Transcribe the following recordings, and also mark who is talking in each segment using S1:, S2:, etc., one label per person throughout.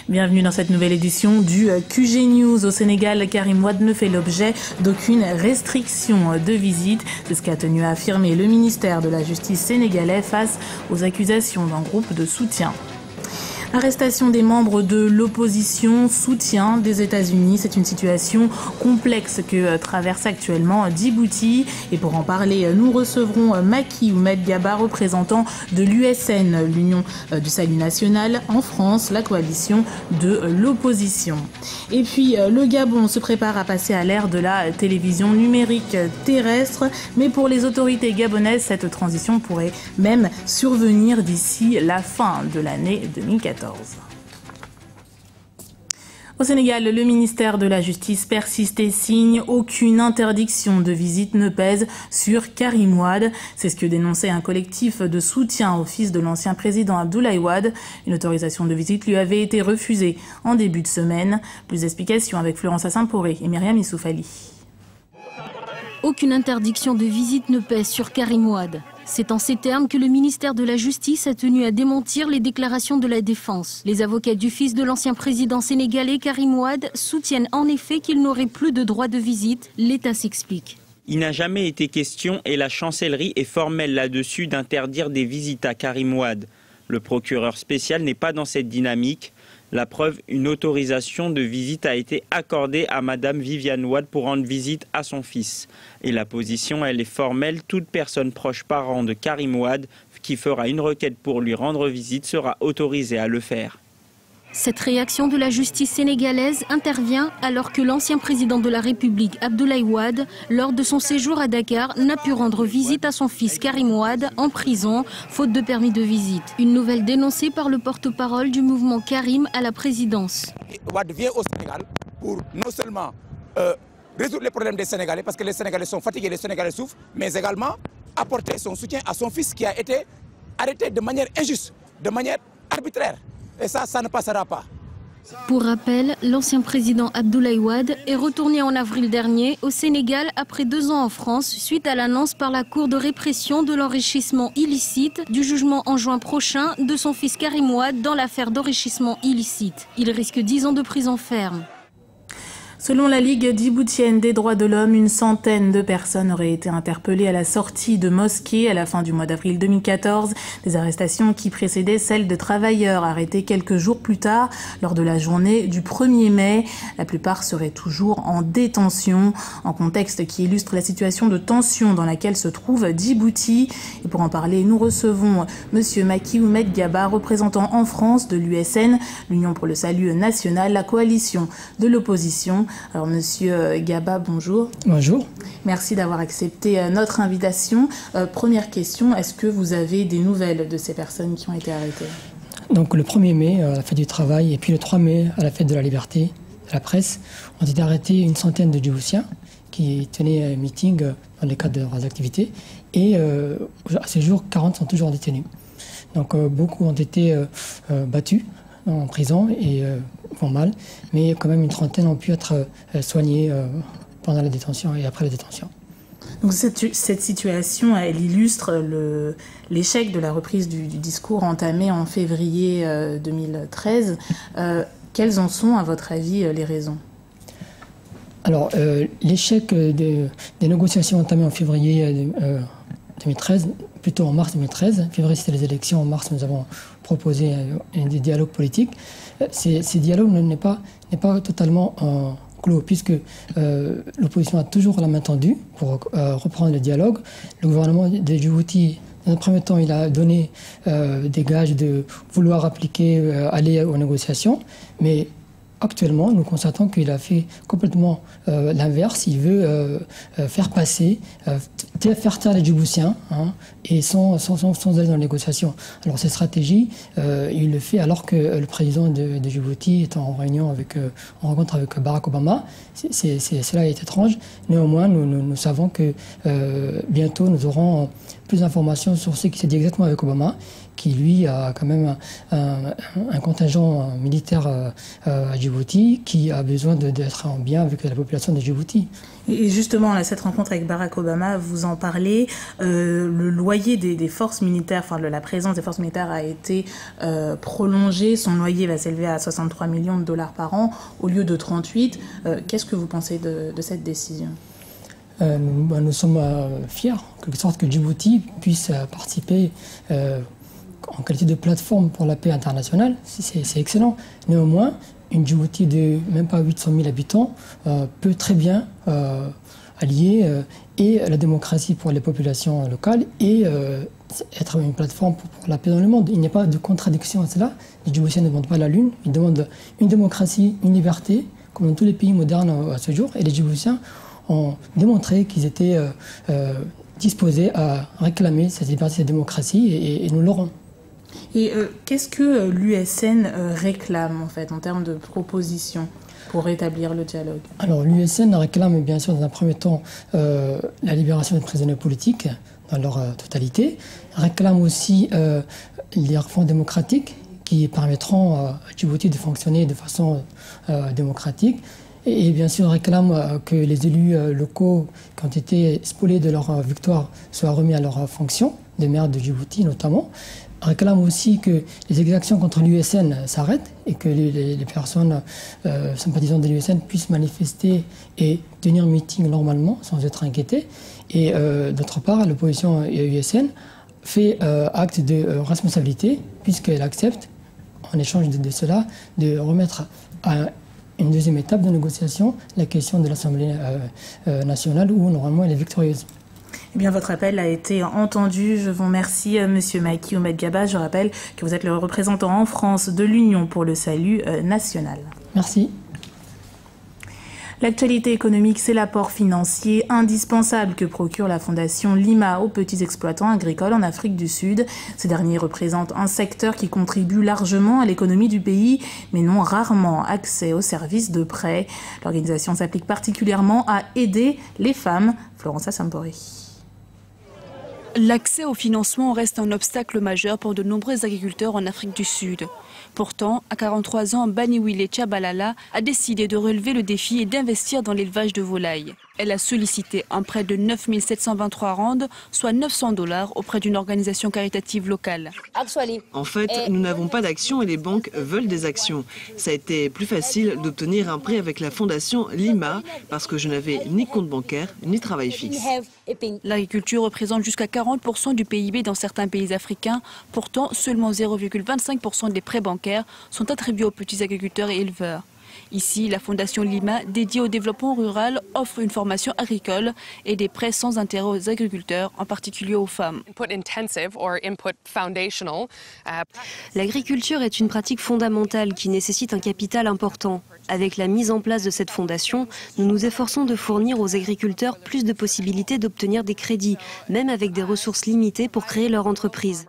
S1: Bienvenue dans cette nouvelle édition du QG News. Au Sénégal, Karim Wade ne fait l'objet d'aucune restriction de visite. C'est ce qu'a tenu à affirmer le ministère de la Justice sénégalais face aux accusations d'un groupe de soutien. Arrestation des membres de l'opposition, soutien des États-Unis. C'est une situation complexe que traverse actuellement Djibouti. Et pour en parler, nous recevrons Macky Oumed Gaba, représentant de l'USN, l'Union du Salut National en France, la coalition de l'opposition. Et puis, le Gabon se prépare à passer à l'ère de la télévision numérique terrestre. Mais pour les autorités gabonaises, cette transition pourrait même survenir d'ici la fin de l'année 2014. Au Sénégal, le ministère de la Justice persiste et signe. Aucune interdiction de visite ne pèse sur Karim Wade. C'est ce que dénonçait un collectif de soutien au fils de l'ancien président Abdoulaye Wade. Une autorisation de visite lui avait été refusée en début de semaine. Plus d'explications avec Florence Assimporé et Myriam Issoufali.
S2: Aucune interdiction de visite ne pèse sur Karim Wade. C'est en ces termes que le ministère de la Justice a tenu à démentir les déclarations de la défense. Les avocats du fils de l'ancien président sénégalais Karim Wade soutiennent en effet qu'il n'aurait plus de droit de visite. L'État s'explique.
S3: Il n'a jamais été question, et la chancellerie est formelle là-dessus, d'interdire des visites à Karim Wade. Le procureur spécial n'est pas dans cette dynamique. La preuve, une autorisation de visite a été accordée à Madame Viviane Wade pour rendre visite à son fils. Et la position, elle est formelle. Toute personne proche parent de Karim Wade qui fera une requête pour lui rendre visite sera autorisée à le faire.
S2: Cette réaction de la justice sénégalaise intervient alors que l'ancien président de la République, Abdoulaye Wade, lors de son séjour à Dakar, n'a pu rendre visite à son fils Karim Wade en prison, faute de permis de visite. Une nouvelle dénoncée par le porte-parole du mouvement Karim à la présidence.
S4: Wade vient au Sénégal pour non seulement résoudre les problèmes des Sénégalais, parce que les Sénégalais sont fatigués, les Sénégalais souffrent, mais également apporter son soutien à son fils qui a été arrêté de manière injuste, de manière arbitraire. Et ça ne passera pas.
S2: Pour rappel, l'ancien président Abdoulaye Wade est retourné en avril dernier au Sénégal après 2 ans en France suite à l'annonce par la Cour de répression de l'enrichissement illicite du jugement en juin prochain de son fils Karim Wade dans l'affaire d'enrichissement illicite. Il risque 10 ans de prison ferme.
S1: Selon la Ligue djiboutienne des droits de l'homme, une centaine de personnes auraient été interpellées à la sortie de mosquées à la fin du mois d'avril 2014. Des arrestations qui précédaient celles de travailleurs arrêtés quelques jours plus tard lors de la journée du 1er mai. La plupart seraient toujours en détention, en contexte qui illustre la situation de tension dans laquelle se trouve Djibouti. Et pour en parler, nous recevons Monsieur Macky Oumed Gaba, représentant en France de l'USN, l'Union pour le Salut National, la coalition de l'opposition. Alors Monsieur Gaba, bonjour.
S5: Bonjour.
S1: Merci d'avoir accepté notre invitation. Première question, est-ce que vous avez des nouvelles de ces personnes qui ont été arrêtées?
S5: Donc le 1er mai à la fête du travail et puis le 3 mai à la fête de la liberté de la presse ont été arrêtés une centaine de Djiboutiens qui tenaient un meeting dans le cadre de leurs activités et à ce jour 40 sont toujours détenus. Donc beaucoup ont été battus en prison et vont mal, mais quand même une trentaine ont pu être soignés pendant la détention et après la détention.
S1: Donc cette situation, elle illustre l'échec de la reprise du discours entamé en février 2013. Quelles en sont, à votre avis, les raisons?
S5: Alors, l'échec des négociations entamées en février 2013, plutôt en mars 2013. En février, c'était les élections. En mars, nous avons proposé un dialogue politique. Ces dialogues n'est pas totalement clos, puisque l'opposition a toujours la main tendue pour reprendre le dialogue. Le gouvernement de Djibouti, dans un premier temps, il a donné des gages de vouloir aller aux négociations, mais actuellement, nous constatons qu'il a fait complètement l'inverse. Il veut faire passer, faire taire les Djiboutiens et sans aller dans les négociations. Alors cette stratégie, il le fait alors que le président de Djibouti est en rencontre avec Barack Obama. Cela est étrange. Néanmoins, nous savons que bientôt nous aurons plus d'informations sur ce qui s'est dit exactement avec Obama. qui lui a quand même un contingent militaire à Djibouti qui a besoin d'être en bien avec la population de Djibouti.
S1: Et justement, là, cette rencontre avec Barack Obama, vous en parlez, le loyer des forces militaires, enfin la présence des forces militaires a été prolongé. Son loyer va s'élever à 63 millions de dollars par an au lieu de 38. Qu'est-ce que vous pensez de cette décision ?
S5: Nous sommes fiers, en quelque sorte, que Djibouti puisse participer en qualité de plateforme pour la paix internationale. C'est excellent. Néanmoins, une Djibouti de même pas 800 000 habitants peut très bien allier et la démocratie pour les populations locales et être une plateforme pour la paix dans le monde. Il n'y a pas de contradiction à cela. Les Djiboutiens ne demandent pas la lune, ils demandent une démocratie, une liberté, comme dans tous les pays modernes à ce jour. Et les Djiboutiens ont démontré qu'ils étaient disposés à réclamer cette liberté, cette démocratie, et nous l'aurons.
S1: Et qu'est-ce que l'USN réclame en fait en termes de propositions pour rétablir le dialogue? Alors
S5: l'USN réclame bien sûr dans un premier temps la libération des prisonniers politiques dans leur totalité, réclame aussi les réformes démocratiques qui permettront à Djibouti de fonctionner de façon démocratique. Et bien sûr réclame que les élus locaux qui ont été spoliés de leur victoire soient remis à leurs fonctions, des maires de Djibouti notamment. Réclame aussi que les exactions contre l'USN s'arrêtent et que les personnes sympathisantes de l'USN puissent manifester et tenir meeting normalement sans être inquiétées. Et d'autre part, l'opposition USN fait acte de responsabilité puisqu'elle accepte, en échange de cela, de remettre à une deuxième étape de négociation la question de l'Assemblée nationale où normalement elle est victorieuse.
S1: Eh bien, votre appel a été entendu. Je vous remercie, Monsieur Macky Oumed Gaba. Je rappelle que vous êtes le représentant en France de l'Union pour le salut national.
S5: Merci.
S1: L'actualité économique, c'est l'apport financier indispensable que procure la Fondation Lima aux petits exploitants agricoles en Afrique du Sud. Ces derniers représentent un secteur qui contribue largement à l'économie du pays, mais n'ont rarement accès aux services de prêt. L'organisation s'applique particulièrement à aider les femmes. Florence Assampori.
S6: L'accès au financement reste un obstacle majeur pour de nombreux agriculteurs en Afrique du Sud. Pourtant, à 43 ans, Baniwile Tchabalala a décidé de relever le défi et d'investir dans l'élevage de volailles. Elle a sollicité un prêt de 9 723 rands, soit 900 $ auprès d'une organisation caritative locale.
S7: En fait, nous n'avons pas d'actions et les banques veulent des actions. Ça a été plus facile d'obtenir un prêt avec la fondation Lima parce que je n'avais ni compte bancaire ni travail fixe.
S6: L'agriculture représente jusqu'à 40% du PIB dans certains pays africains. Pourtant, seulement 0,25% des prêts bancaires sont attribués aux petits agriculteurs et éleveurs. Ici, la Fondation Lima, dédiée au développement rural, offre une formation agricole et des prêts sans intérêt aux agriculteurs, en particulier aux femmes.
S8: L'agriculture est une pratique fondamentale qui nécessite un capital important. Avec la mise en place de cette fondation, nous nous efforçons de fournir aux agriculteurs plus de possibilités d'obtenir des crédits, même avec des ressources limitées pour créer leur entreprise.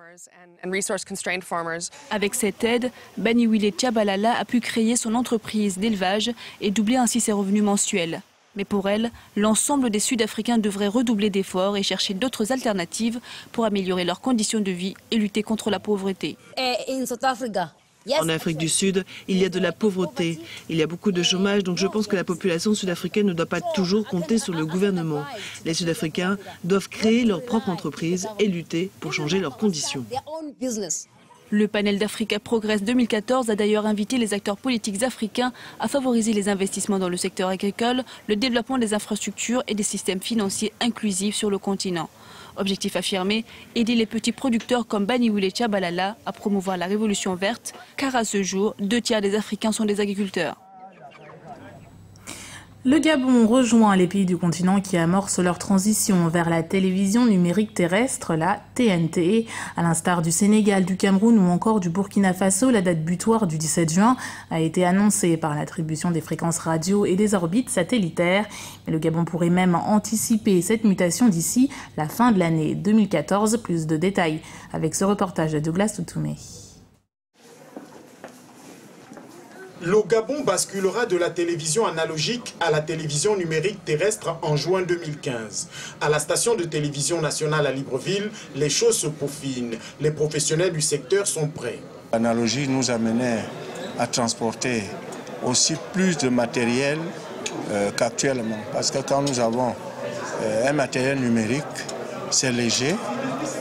S6: Avec cette aide, Baniwile Tchabalala a pu créer son entreprise d'élevage et doubler ainsi ses revenus mensuels. Mais pour elle, l'ensemble des Sud-Africains devraient redoubler d'efforts et chercher d'autres alternatives pour améliorer leurs conditions de vie et lutter contre la pauvreté.
S7: En Afrique du Sud, il y a de la pauvreté, il y a beaucoup de chômage, donc je pense que la population sud-africaine ne doit pas toujours compter sur le gouvernement. Les Sud-Africains doivent créer leur propre entreprise et lutter pour changer leurs conditions.
S6: Le panel d'Africa Progress 2014 a d'ailleurs invité les acteurs politiques africains à favoriser les investissements dans le secteur agricole, le développement des infrastructures et des systèmes financiers inclusifs sur le continent. Objectif affirmé, aider les petits producteurs comme Baniwile Tchabalala à promouvoir la révolution verte, car à ce jour, 2/3 des Africains sont des agriculteurs.
S1: Le Gabon rejoint les pays du continent qui amorcent leur transition vers la télévision numérique terrestre, la TNT. À l'instar du Sénégal, du Cameroun ou encore du Burkina Faso, la date butoir du 17 juin a été annoncée par l'attribution des fréquences radio et des orbites satellitaires. Mais le Gabon pourrait même anticiper cette mutation d'ici la fin de l'année 2014. Plus de détails avec ce reportage de Douglas Toutoumé.
S9: Le Gabon basculera de la télévision analogique à la télévision numérique terrestre en juin 2015. À la station de télévision nationale à Libreville, les choses se peaufinent. Les professionnels du secteur sont prêts.
S10: L'analogie nous amenait à transporter aussi plus de matériel qu'actuellement. Parce que quand nous avons un matériel numérique, c'est léger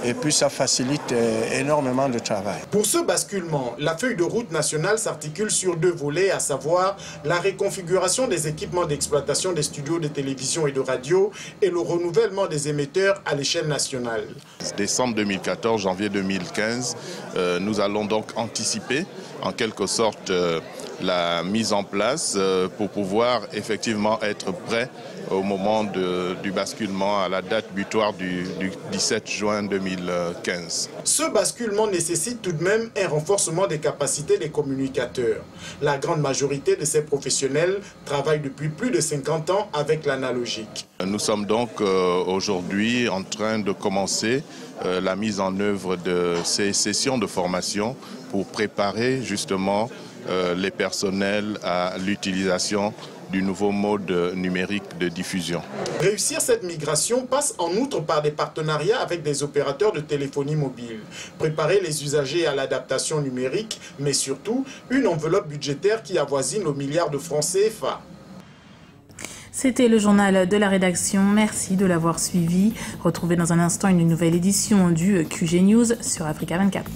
S10: et puis ça facilite énormément de travail.
S9: Pour ce basculement, la feuille de route nationale s'articule sur 2 volets, à savoir la réconfiguration des équipements d'exploitation des studios de télévision et de radio et le renouvellement des émetteurs à l'échelle nationale.
S11: Décembre 2014, janvier 2015, nous allons donc anticiper en quelque sorte la mise en place pour pouvoir effectivement être prêt au moment du basculement à la date butoir du 17 juin 2015.
S9: Ce basculement nécessite tout de même un renforcement des capacités des communicateurs. La grande majorité de ces professionnels travaillent depuis plus de 50 ans avec l'analogique.
S11: Nous sommes donc aujourd'hui en train de commencer la mise en œuvre de ces sessions de formation pour préparer justement les personnels à l'utilisation du nouveau mode numérique de diffusion.
S9: Réussir cette migration passe en outre par des partenariats avec des opérateurs de téléphonie mobile. Préparer les usagers à l'adaptation numérique, mais surtout une enveloppe budgétaire qui avoisine le milliard de francs CFA.
S1: C'était le journal de la rédaction. Merci de l'avoir suivi. Retrouvez dans un instant une nouvelle édition du QG News sur Africa 24.